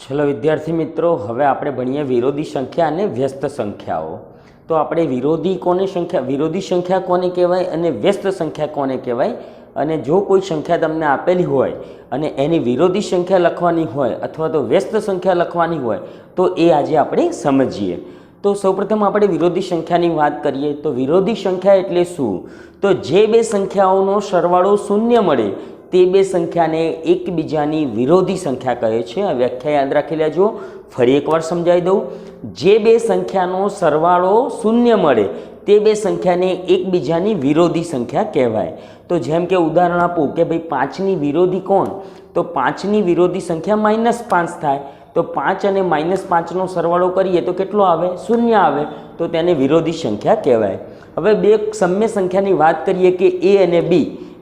चलो विद्यार्थी मित्रों, हवे आपणे भणीए विरोधी संख्या अने व्यस्त संख्याओं। तो आपणे विरोधी संख्या कोने कहेवाय अने व्यस्त संख्या कोने कहेवाय अने जो कोई संख्या तमने आपेली होय अने एनी विरोधी संख्या लखवानी होय अथवा तो व्यस्त संख्या लखवानी होय तो ए आजे आपणे समजीए। तो सौप्रथम आपणे विरोधी संख्यानी वात करीए तो विरोधी संख्या एटले शुं? तो जे बे संख्याओनो सरवाळो शून्य मळे ते बे संख्याने एकबीजानी विरोधी संख्या कहे छे। आ व्याख्या याद राखी लेजो। फरी एकवार समजावी दऊं। जे बे संख्यानो सरवाळो शून्य मळे ते बे संख्याने एकबीजानी विरोधी संख्या कहेवाय। तो जेम के उदाहरण आपूं के भाई 5 नी विरोधी कोण? तो 5 नी विरोधी संख्या -5 थाय। तो 5 અને -5 નો સરવાળો કરીએ તો કેટલો આવે? 0 આવે। તો તેને વિરોધી સંખ્યા કહેવાય। હવે બે સમ્ય સંખ્યાની વાત કરીએ કે a અને b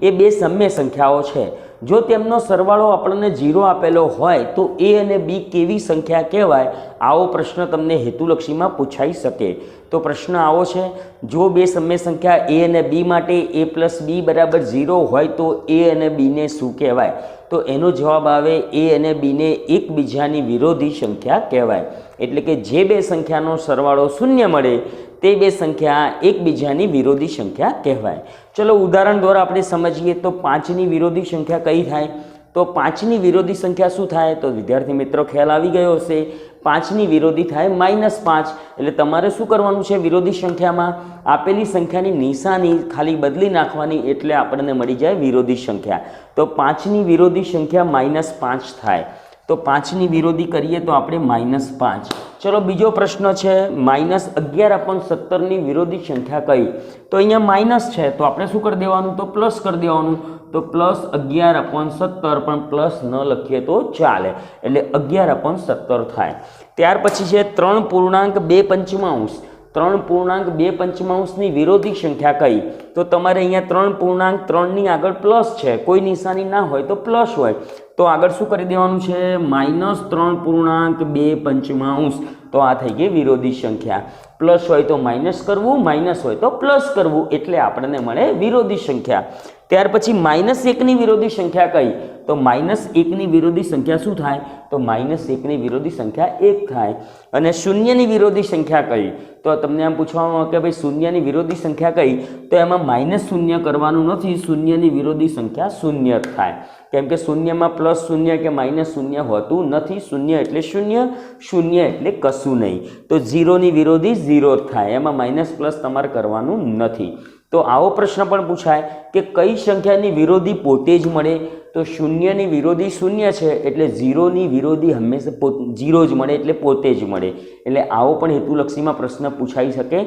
એ બે સમ્ય સંખ્યાઓ છે। જો તેમનો સરવાળો આપણને 0 આપેલો હોય તો a અને b કેવી સંખ્યા કહેવાય? આવો પ્રશ્ન તમને હેતુલક્ષીમાં પૂછાઈ શકે। તો પ્રશ્ન આવો છે, જો બે સમ્ય સંખ્યા a અને b માટે a + b = 0 હોય તો a અને b ને શું કહેવાય? તો એનો જવાબ આવે a અને b ને એકબીજાની વિરોધી સંખ્યા કહેવાય। એટલે કે જે બે સંખ્યાનો સરવાળો શૂન્ય મળે તે બે સંખ્યા એકબીજાની વિરોધી સંખ્યા કહેવાય। ચલો ઉદાહરણ દ્વારા આપણે સમજીએ તો 5 ની વિરોધી સંખ્યા કઈ થાય? તો 5 ની વિરોધી સંખ્યા શું થાય? તો વિદ્યાર્થી મિત્રો ખ્યાલ આવી ગયો હશે। 5 ની વિરોધી થાય -5। એટલે તમારે શું કરવાનું છે? વિરોધી સંખ્યામાં આપેલી સંખ્યાની નિશાની ખાલી બદલી નાખવાની એટલે આપણને મળી જાય વિરોધી સંખ્યા। તો 5 ની વિરોધી સંખ્યા -5 થાય। તો 5 ની વિરોધી કરીએ તો આપણે -5। ચલો બીજો પ્રશ્ન છે, -11/17 ની વિરોધી સંખ્યા કઈ? તો અહીંયા માઇનસ છે તો આપણે શું કરી દેવાનું? તો પ્લસ કરી દેવાનું। તો +11/17 પણ પ્લસ ન લખીએ તો ચાલે, એટલે 11/17 થાય। ત્યાર પછી છે 3.2 3.2 ની વિરોધી સંખ્યા કઈ? તો તમારે અહીંયા 3.3 ની આગળ પ્લસ છે, કોઈ નિશાની ના હોય તો પ્લસ હોય તો આગળ શું કરી દેવાનું છે? -3.2। તો આ થઈ ગઈ વિરોધી સંખ્યા। પ્લસ હોય તો માઇનસ કરવું, માઇનસ હોય તો પ્લસ કરવું, એટલે આપણને મળે વિરોધી સંખ્યા। ત્યાર પછી -1 ની વિરોધી સંખ્યા કઈ? તો -1 ની વિરોધી સંખ્યા શું થાય? તો -1 ની વિરોધી સંખ્યા 1 થાય। અને 0 ની વિરોધી સંખ્યા કઈ? તો તમને આમ પૂછવામાં આવે કે ભાઈ 0 ની વિરોધી સંખ્યા કઈ? તો એમાં -0 કરવાનું નથી, 0 ની વિરોધી સંખ્યા 0 થાય। કેમ કે શૂન્યમાં +0 કે -0 હોતું નથી। 0 એટલે 0, 0 એટલે કશું નહીં। તો 0 ની વિરોધી 0 થાય, એમાં માઇનસ પ્લસ તમારે કરવાનું નથી। તો આવો પ્રશ્ન પણ પૂછાય કે કઈ સંખ્યાની વિરોધી પોતે જ મળે? તો 0 ની વિરોધી 0 છે એટલે 0 ની વિરોધી હંમેશા 0 જ મળે, એટલે પોતે જ મળે। એટલે આવો પણ હેતુલક્ષીમાં પ્રશ્ન પૂછાઈ શકે।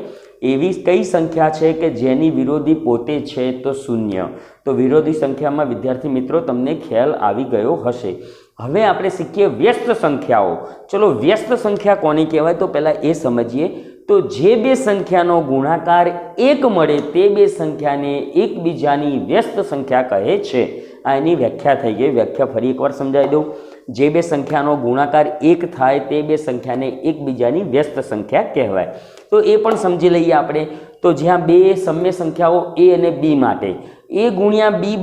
એવી કઈ સંખ્યા છે કે જેની વિરોધી પોતે છે? તો 0। તો વિરોધી સંખ્યામાં વિદ્યાર્થી મિત્રો તમને ખ્યાલ આવી ગયો હશે। હવે આપણે શીખીએ વ્યસ્ત સંખ્યાઓ। ચલો વ્યસ્ત સંખ્યા કોને કહેવાય? તો પહેલાં એ સમજીએ। તો જે બે સંખ્યાનો ગુણાકાર 1 મળે તે બે સંખ્યાને એકબીજાની વ્યસ્ત સંખ્યા કહે છે। આ એની વ્યાખ્યા થઈ ગઈ। વ્યાખ્યા ફરી એકવાર સમજાવી દઉં। જે બે સંખ્યાનો ગુણાકાર 1 થાય તે બે સંખ્યાને એકબીજાની વ્યસ્ત સંખ્યા કહેવાય। તો એ પણ સમજી લઈએ આપણે। તો જ્યાં બે સમ્ય સંખ્યાઓ a અને b માટે a × b =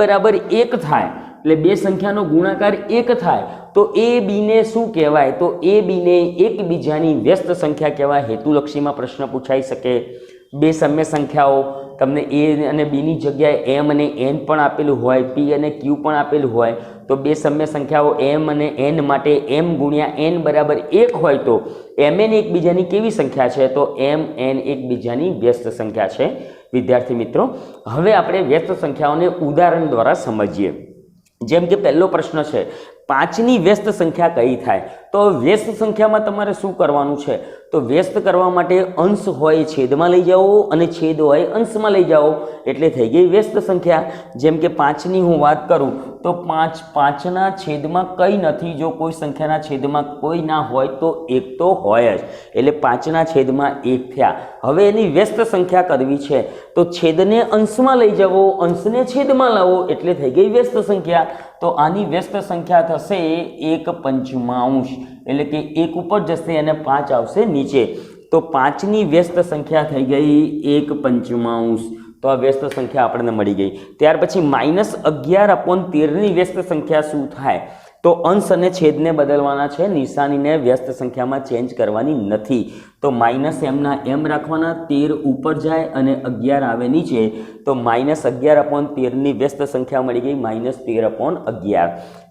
1 થાય, એટલે બે સંખ્યાનો ગુણાકાર 1 થાય તો a b ને શું કહેવાય? તો a b ને એકબીજાની વ્યસ્ત સંખ્યા કહેવાય। હેતુલક્ષીમાં પ્રશ્ન પૂછાઈ શકે। બે સમ્ય સંખ્યાઓ તમને a અને b ની જગ્યાએ m અને n પણ આપેલું હોય, p અને q પણ આપેલું હોય, તો બે સમ્ય સંખ્યાઓ m અને n માટે m × n = 1 હોય તો mn એકબીજાની કેવી સંખ્યા છે? તો mn એકબીજાની વ્યસ્ત સંખ્યા છે। વિદ્યાર્થી મિત્રો, હવે આપણે વ્યસ્ત સંખ્યાઓને ઉદાહરણ દ્વારા સમજીએ। જેમ કે પહેલો પ્રશ્ન છે, 5 ની વ્યસ્ત સંખ્યા કઈ થાય? તો વ્યસ્ત સંખ્યામાં તમારે શું કરવાનું છે? તો વ્યસ્ત કરવા માટે અંશ હોય છેદમાં લઈ જાઓ અને છેદ હોય અંશમાં લઈ જાઓ, એટલે થઈ ગઈ વ્યસ્ત સંખ્યા। જેમ કે 5 ની હું વાત કરું તો 5 ના છેદમાં કંઈ નથી। જો કોઈ સંખ્યાના છેદમાં કોઈ ના હોય તો 1 તો હોય જ, એટલે 5 ના છેદમાં 1 થયા। હવે એની વ્યસ્ત સંખ્યા કરવી છે તો છેદને અંશમાં લઈ જાઓ, અંશને છેદમાં લાવો, એટલે થઈ ગઈ વ્યસ્ત સંખ્યા। તો આની વ્યસ્ત સંખ્યા થશે 1/5, એટલે કે 1 ઉપર જશે અને 5 આવશે નીચે। તો 5 ની વ્યસ્ત સંખ્યા થઈ ગઈ 1/5। તો આ વ્યસ્ત સંખ્યા આપણને મળી ગઈ। ત્યાર પછી -11/13 ની વ્યસ્ત સંખ્યા શું થાય? તો અંશ અને છેદને બદલવાના છે, નિશાનીને વ્યસ્ત સંખ્યામાં ચેન્જ કરવાની નથી. તો માઇનસ એમના એમ રાખવાના, 13 ઉપર જાય અને 11 આવે નીચે, તો -11/13ની વ્યસ્ત સંખ્યા મળી ગઈ -13/11.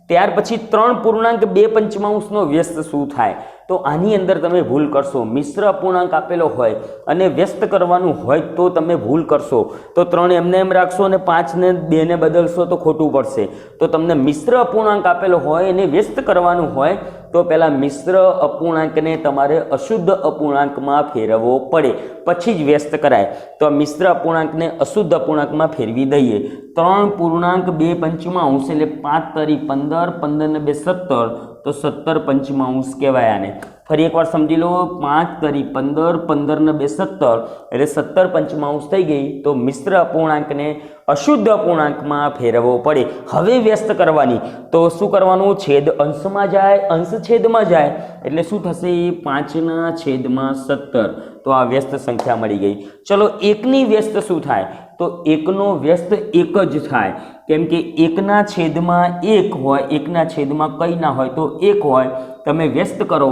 ત્યાર પછી 3.2 વ્યસ્ત શું થાય? તો આની અંદર તમે ભૂલ કરશો. મિશ્ર અપૂર્ણાંક આપેલો હોય અને વ્યસ્ત કરવાનું હોય તો તમે ભૂલ કરશો. તો 3 એમને એમ રાખશો અને 5 ને 2 ને બદલશો તો ખોટું પડશે. તો તમને મિશ્ર અપૂર્ણાંક આપેલો હોય અને વ્યસ્ત કરવાનું હોય તો પહેલાં મિશ્ર અપૂર્ણાંકને તમારે અશુદ્ધ અપૂર્ણાંકમાં ફેરવવો પડે, પછી જ વ્યસ્ત કરાય. તો આ મિશ્ર અપૂર્ણાંકને અશુદ્ધ અપૂર્ણાંકમાં ફેરવી દઈએ. 3.2 એટલે 5 તરી 15, 15 ને 2 17, તો 17 કહેવાય આને. ફરી એકવાર સમજી લો, 5 તરી 15, 15 ને 2 17, એટલે 17 થઈ ગઈ. તો મિશ્ર અપૂર્ણાંકને અશુદ્ધ અપૂર્ણાંકમાં ફેરવવો પડે. હવે વ્યસ્ત કરવાની, તો શું કરવાનું? છેદ અંશમાં જાય, અંશ છેદમાં જાય, એટલે શું થશે? 5/17. તો આ વ્યસ્ત સંખ્યા મળી ગઈ. ચલો, એકની વ્યસ્ત શું થાય? તો એકનો વ્યસ્ત એક જ થાય, કેમ કે 1/1 હોય, 1/1 કંઈ ના હોય તો 1 હોય. તમે વ્યસ્ત કરો,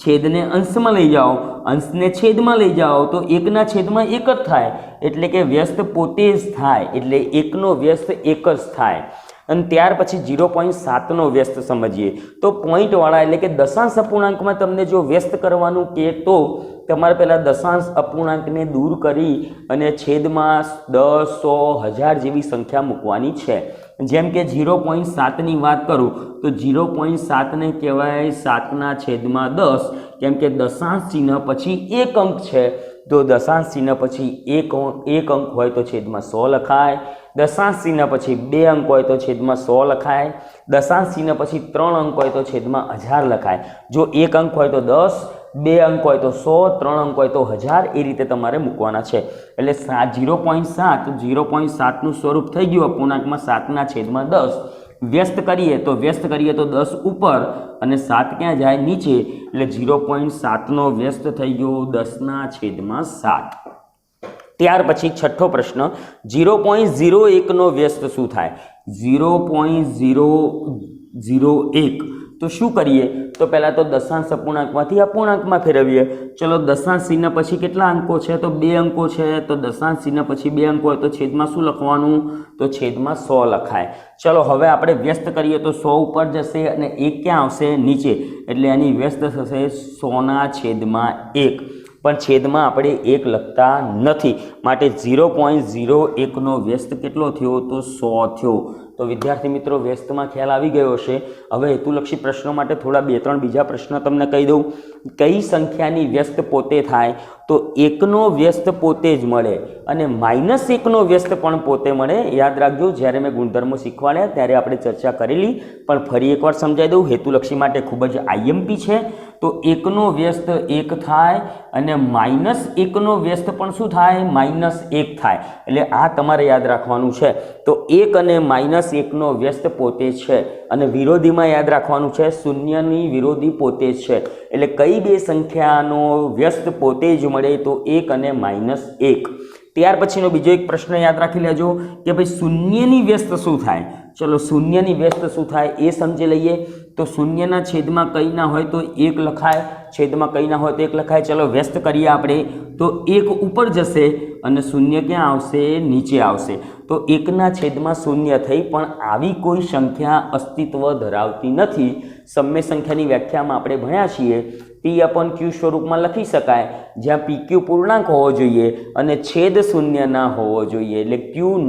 છેદને અંશમાં લઈ જાઓ, અંશને છેદમાં લઈ જાઓ, તો 1/1 જ થાય, એટલે કે વ્યસ્ત પોતે જ થાય, એટલે એકનો વ્યસ્ત એક જ થાય. અને ત્યાર પછી 0.7નો વ્યસ્ત સમજીએ. તો પોઈન્ટવાળા એટલે કે દશાંશ અપૂર્ણાંકમાં તમને જો વ્યસ્ત કરવાનું કે તો તમારે પહેલાં દશાંશ અપૂર્ણાંકને દૂર કરી અને છેદમાં 10, 100, 1000 જેવી સંખ્યા મૂકવાની છે. જેમ કે 0.7ની વાત કરું તો 0.7ને કહેવાય 7/10, કેમ કે દશાંશ ચિહ્ન પછી એક અંક છે. તો દશાંશ ચિહ્ન પછી એક અંક હોય તો છેદમાં 100 લખાય. દશાંશ ચિહ્ન પછી 2 અંક હોય તો છેદમાં 100 લખાય. દશાંશ ચિહ્ન પછી 3 અંક હોય તો છેદમાં 1000 લખાય. જો 1 અંક હોય તો 10, 2 અંક હોય તો 100, 3 અંક હોય તો 1000, એ રીતે તમારે મૂકવાના છે. એટલે 0.7નું સ્વરૂપ થઈ ગયું અપૂર્ણાંકમાં 7/10. વ્યસ્ત કરીએ તો 10 ઉપર અને 7 ક્યાં જાય? નીચે. એટલે 0.7નો વ્યસ્ત થઈ ગયો 10/7. ત્યાર પછી છઠ્ઠો પ્રશ્ન, 0.01નો વ્યસ્ત શું થાય? 0.001. તો શું કરીએ? તો પહેલાં તો દશાંશ અપૂર્ણાંકમાંથી અપૂર્ણાંકમાં ફેરવીએ. ચલો, દશાંશ ચિહ્ન પછી કેટલા અંકો છે? તો 2 અંકો છે. તો દશાંશ ચિહ્ન પછી 2 અંકો હોય તો છેદમાં શું લખવાનું? તો છેદમાં 100 લખાય. ચલો, હવે આપણે વ્યસ્ત કરીએ તો 100 ઉપર જશે અને 1 ક્યાં આવશે? નીચે. એટલે એની વ્યસ્ત થશે 100/1. પણ છેદમાં આપણે 1 લખતા નથી, માટે 0.01નો વ્યસ્ત કેટલો થયો? તો 100 થયો. તો વિદ્યાર્થી મિત્રો, વ્યસ્તમાં ખ્યાલ આવી ગયો હશે. હવે હેતુલક્ષી પ્રશ્નો માટે થોડા 2-3 બીજા પ્રશ્ન તમને કહી દઉં. કઈ સંખ્યાની વ્યસ્ત પોતે થાય? તો 1નો વ્યસ્ત પોતે જ મળે અને -1નો વ્યસ્ત પણ પોતે મળે. યાદ રાખજો, જ્યારે મેં ગુણધર્મો શીખવાડ્યા ત્યારે આપણે ચર્ચા કરેલી, પણ ફરી એકવાર સમજાવી દઉં. હેતુલક્ષી માટે ખૂબ જ IMP છે. તો 1નો વ્યસ્ત 1 થાય અને -1નો વ્યસ્ત પણ શું થાય? -1 થાય. એટલે આ તમારે યાદ રાખવાનું છે. તો 1 અને -1નો વ્યસ્ત પોતે છે અને વિરોધીમાં યાદ રાખવાનું છે, શૂન્યની વિરોધી પોતે છે. એટલે કઈ બે સંખ્યાનો વ્યસ્ત પોતે જ મળે? તો 1 અને -1. ત્યાર પછીનો બીજો એક પ્રશ્ન યાદ રાખી લેજો કે ભાઈ શૂન્યની વ્યસ્ત શું થાય? ચલો, શૂન્યની વ્યસ્ત શું થાય એ સમજી લઈએ. તો શૂન્યના છેદમાં કંઈ ના હોય તો 1 લખાય, છેદમાં કંઈ ના હોય તો 1 લખાય. ચલો, વ્યસ્ત કરીએ આપણે તો 1 ઉપર જશે અને શૂન્ય ક્યાં આવશે? નીચે આવશે. તો 1/0 થઈ, પણ આવી કોઈ સંખ્યા અસ્તિત્વ ધરાવતી નથી. સમય સંખ્યાની વ્યાખ્યામાં આપણે ભણ્યા છીએ, P/Q સ્વરૂપમાં લખી શકાય, જ્યાં PQ પૂર્ણાંક હોવો જોઈએ અને છેદ શૂન્ય ના હોવો જોઈએ. એટલે Q ≠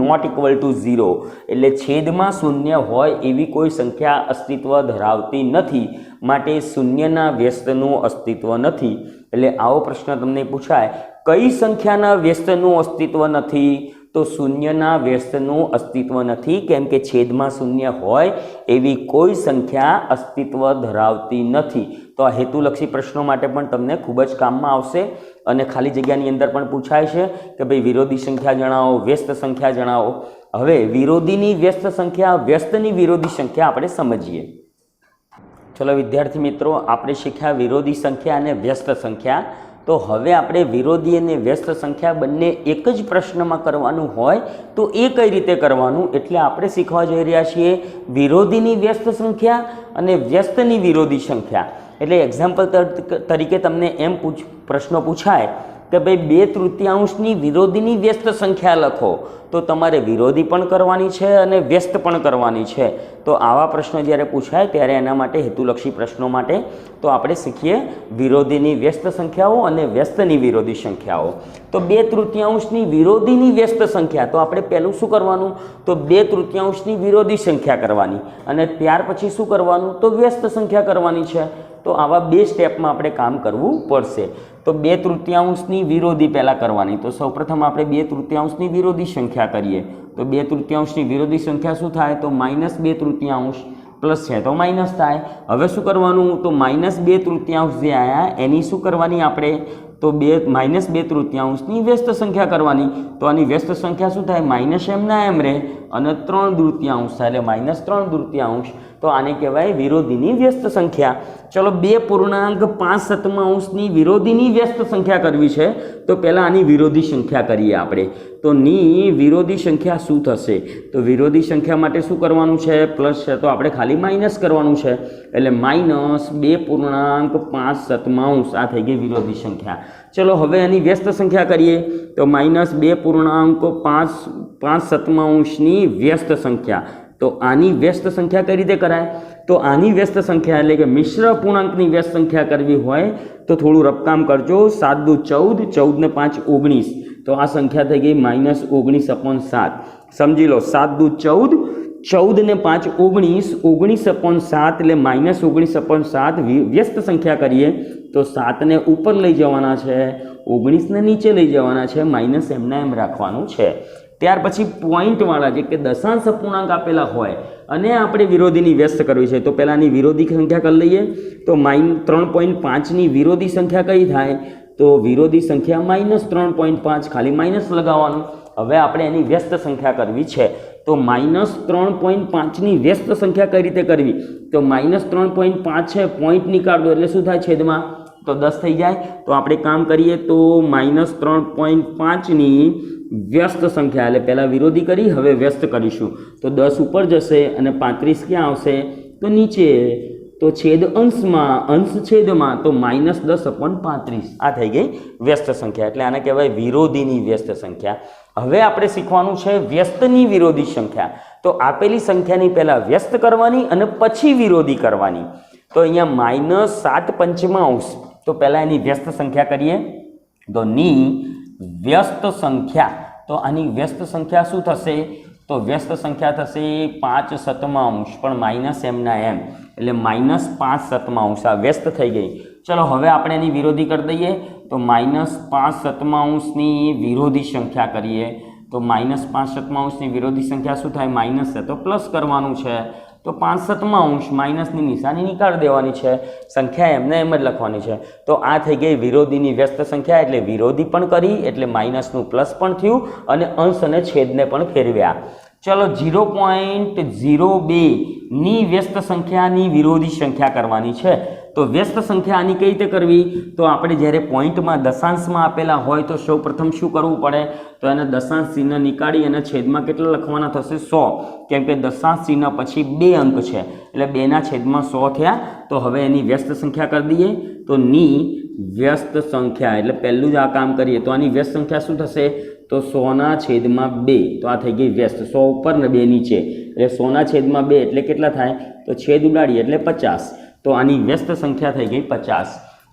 0, એટલે છેદમાં શૂન્ય હોય એવી કોઈ સંખ્યા અસ્તિત્વ ધરાવતી નથી, માટે શૂન્યના વ્યસ્તનું અસ્તિત્વ નથી. એટલે આવો પ્રશ્ન તમને પૂછાય, કઈ સંખ્યાના વ્યસ્તનું અસ્તિત્વ નથી? તો શૂન્યના વ્યસ્તનું અસ્તિત્વ નથી, કેમ કે છેદમાં શૂન્ય હોય એવી કોઈ સંખ્યા અસ્તિત્વ ધરાવતી નથી. તો આ હેતુલક્ષી પ્રશ્નો માટે પણ તમને ખૂબ જ કામમાં આવશે અને ખાલી જગ્યાની અંદર પણ પૂછાય છે કે ભાઈ વિરોધી સંખ્યા જણાવો, વ્યસ્ત સંખ્યા જણાવો. હવે વિરોધીની વ્યસ્ત સંખ્યા, વ્યસ્તની વિરોધી સંખ્યા આપણે સમજીએ. ચલો વિદ્યાર્થી મિત્રો, આપણે શીખ્યા વિરોધી સંખ્યા અને વ્યસ્ત સંખ્યા. તો હવે આપણે વિરોધી અને વ્યસ્ત સંખ્યા બંને એક જ પ્રશ્નમાં કરવાનું હોય તો એ કઈ રીતે કરવાનું, એટલે આપણે શીખવા જઈ રહ્યા છીએ વિરોધીની વ્યસ્ત સંખ્યા અને વ્યસ્તની વિરોધી સંખ્યા. એટલે એક્ઝામ્પલ તરીકે તમને એમ પ્રશ્ન પૂછાય કે ભાઈ 2/3 વિરોધીની વ્યસ્ત સંખ્યા લખો, તો તમારે વિરોધી પણ કરવાની છે અને વ્યસ્ત પણ કરવાની છે. તો આવા પ્રશ્નો જ્યારે પૂછાય ત્યારે એના માટે હેતુલક્ષી પ્રશ્નો માટે તો આપણે શીખીએ વિરોધીની વ્યસ્ત સંખ્યાઓ અને વ્યસ્તની વિરોધી સંખ્યાઓ. તો 2/3 વિરોધીની વ્યસ્ત સંખ્યા, તો આપણે પહેલું શું કરવાનું, તો 2/3 વિરોધી સંખ્યા કરવાની અને ત્યાર પછી શું કરવાનું, તો વ્યસ્ત સંખ્યા કરવાની છે. તો આવા 2 સ્ટેપમાં આપણે કામ કરવું પડશે. તો 2/3 વિરોધી પહેલાં કરવાની. તો સૌપ્રથમ આપણે 2/3 વિરોધી સંખ્યા કરીએ. તો 2/3 વિરોધી સંખ્યા શું થાય, તો -2/3 પ્લસ છે તો માઇનસ થાય. હવે શું કરવાનું, તો -2/3 જે આવ્યા એની શું કરવાની આપણે, તો -2/3 વ્યસ્ત સંખ્યા કરવાની. તો આની વ્યસ્ત સંખ્યા શું થાય, માઇનસ એમના એમ રહે અને 3/3 થાય એટલે -3/3. તો આને કહેવાય વિરોધીની વ્યસ્ત સંખ્યા. ચલો 2.5 વિરોધીની વ્યસ્ત સંખ્યા કરવી છે. તો પહેલાં આની વિરોધી સંખ્યા કરીએ આપણે. તો ની વિરોધી સંખ્યા શું થશે, તો વિરોધી સંખ્યા માટે શું કરવાનું છે, પ્લસ છે તો આપણે ખાલી માઇનસ કરવાનું છે. એટલે -2.5 આ થઈ ગઈ વિરોધી સંખ્યા. ચલો હવે આની વ્યસ્ત સંખ્યા કરીએ. તો -2.5 વ્યસ્ત સંખ્યા. તો આની વ્યસ્ત સંખ્યા કઈ રીતે કરાય, તો આની વ્યસ્ત સંખ્યા એટલે કે મિશ્ર પૂર્ણાંકની વ્યસ્ત સંખ્યા કરવી હોય તો થોડું રફકામ કરજો. 7 × 14, 14 ને 5 19, તો આ સંખ્યા થઈ ગઈ -19/7. સમજી લો 7 × 14, 14 ને 5 19, 19/7 એટલે -19/7. વ્યસ્ત સંખ્યા કરીએ તો 7 ને ઉપર લઈ જવાના છે, 19 ને નીચે લઈ જવાના છે, માઇનસ એમના એમ રાખવાનું છે. ત્યાર પછી પોઈન્ટવાળા જે કે દશાંશ અપૂર્ણાંક આપેલા હોય અને આપણે વિરોધીની વ્યસ્ત કરવી છે તો પહેલાંની વિરોધી સંખ્યા કરી લઈએ. તો -3.5 વિરોધી સંખ્યા કઈ થાય, તો વિરોધી સંખ્યા -3.5, ખાલી માઇનસ લગાવવાનું. હવે આપણે એની વ્યસ્ત સંખ્યા કરવી છે. તો -3.5 વ્યસ્ત સંખ્યા કઈ રીતે કરવી, તો -3.5 છે, પોઈન્ટ નીકાળ દો એટલે શું થાય છેદમાં, તો 10 થઈ જાય. તો આપણે કામ કરીએ તો -3.5 વ્યસ્ત સંખ્યા એટલે પહેલાં વિરોધી કરી, હવે વ્યસ્ત કરીશું. તો 10 ઉપર જશે અને 35 ક્યાં આવશે, તો નીચે. તો છેદ અંશમાં, અંશ છેદમાં, તો -10/35 આ થઈ ગઈ વ્યસ્ત સંખ્યા. એટલે આને કહેવાય વિરોધીની વ્યસ્ત સંખ્યા. હવે આપણે શીખવાનું છે વ્યસ્તની વિરોધી સંખ્યા. તો આપેલી સંખ્યાની પહેલાં વ્યસ્ત કરવાની અને પછી વિરોધી કરવાની. તો અહીંયા -7/5, તો પહેલાં એની વ્યસ્ત સંખ્યા કરીએ. તો ની વ્યસ્ત સંખ્યા, તો આની વ્યસ્ત સંખ્યા શું થશે, તો વ્યસ્ત સંખ્યા થશે 5/7, પણ માઇનસ એમના એમ એટલે -5/7 આ વ્યસ્ત થઈ ગઈ. ચલો હવે આપણે એની વિરોધી કરી દઈએ. તો -5/7 વિરોધી સંખ્યા કરીએ. તો -5/7 વિરોધી સંખ્યા શું થાય, માઇનસ છે તો પ્લસ કરવાનું છે. તો 5/7 માઇનસની નિશાની નીકાળી દેવાની છે, સંખ્યા એમને એમ જ લખવાની છે. તો આ થઈ ગઈ વિરોધીની વ્યસ્ત સંખ્યા. એટલે વિરોધી પણ કરી એટલે માઇનસનું પ્લસ પણ થયું અને અંશ અને છેદને પણ ફેરવ્યા. ચલો 0.02 વ્યસ્ત સંખ્યાની વિરોધી સંખ્યા કરવાની છે. તો વ્યસ્ત સંખ્યા આની કઈ રીતે કરવી, તો આપણે જ્યારે પોઈન્ટમાં દશાંશમાં આપેલા હોય તો સૌ પ્રથમ શું કરવું પડે, તો એને દશાંશ ચિહ્ન નીકાળી અને છેદમાં કેટલા લખવાના થશે, 100. કેમ કે દશાંશ ચિહ્ન પછી 2 અંક છે એટલે 2 છેદમાં 100 થયા. તો હવે એની વ્યસ્ત સંખ્યા કરી દઈએ. તો ની વ્યસ્ત સંખ્યા એટલે પહેલું જ આ કામ કરીએ તો આની વ્યસ્ત સંખ્યા શું થશે, તો 100/2. તો આ થઈ ગઈ વ્યસ્ત. 100 ઉપર ને 2 નીચે એટલે 100/2 એટલે કેટલા થાય, તો છેદ ઉડાડીએ એટલે 50. તો આની વ્યસ્ત સંખ્યા થઈ ગઈ 50.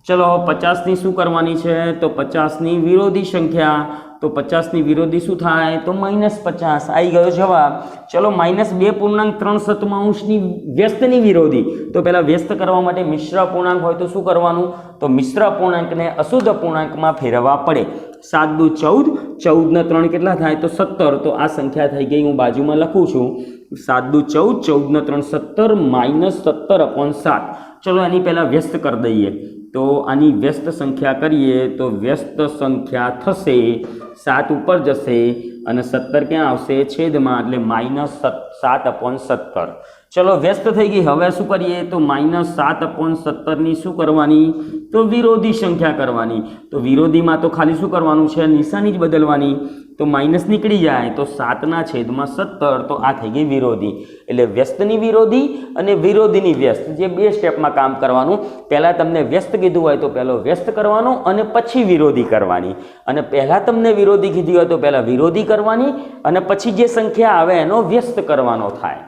ચલો 50ની શું કરવાની છે, તો 50ની વિરોધી સંખ્યા. તો 50ની વિરોધી શું થાય, તો -50 આવી ગયો જવાબ. ચલો -2.3 વ્યસ્તની વિરોધી. તો પહેલાં વ્યસ્ત કરવા માટે મિશ્ર અપૂર્ણાંક હોય તો શું કરવાનું, તો મિશ્ર અપૂર્ણાંકને અશુદ્ધ અપૂર્ણાંકમાં ફેરવવા પડે. 7 × 14, 14 ને 3 કેટલા થાય, તો 17. તો આ સંખ્યા થઈ ગઈ, હું બાજુમાં લખું છું. 7 × 14, 14 ને 3 17, -17/7. ચલો એની પહેલાં વ્યસ્ત કરી દઈએ. તો આની વ્યસ્ત સંખ્યા કરીએ તો વ્યસ્ત સંખ્યા થશે 7 ઉપર જશે અને 17 ક્યાં આવશે, છેદમાં, એટલે -7/17. ચલો વ્યસ્ત થઈ ગઈ. હવે શું કરીએ તો -7/17 શું કરવાની તો વિરોધી સંખ્યા કરવાની. તો વિરોધીમાં તો ખાલી શું કરવાનું છે નિશાની જ બદલવાની. તો માઇનસ નીકળી જાય તો 7/17 તો આ થઈ ગઈ વિરોધી. એટલે વ્યસ્તની વિરોધી અને વિરોધીની વ્યસ્ત જે બે સ્ટેપમાં કામ કરવાનું. પહેલાં તમને વ્યસ્ત કીધું હોય તો પહેલો વ્યસ્ત કરવાનો અને પછી વિરોધી કરવાની, અને પહેલાં તમને વિરોધી કીધી હોય તો પહેલાં વિરોધી કરવાની અને પછી જે સંખ્યા આવે એનો વ્યસ્ત કરવાનો થાય.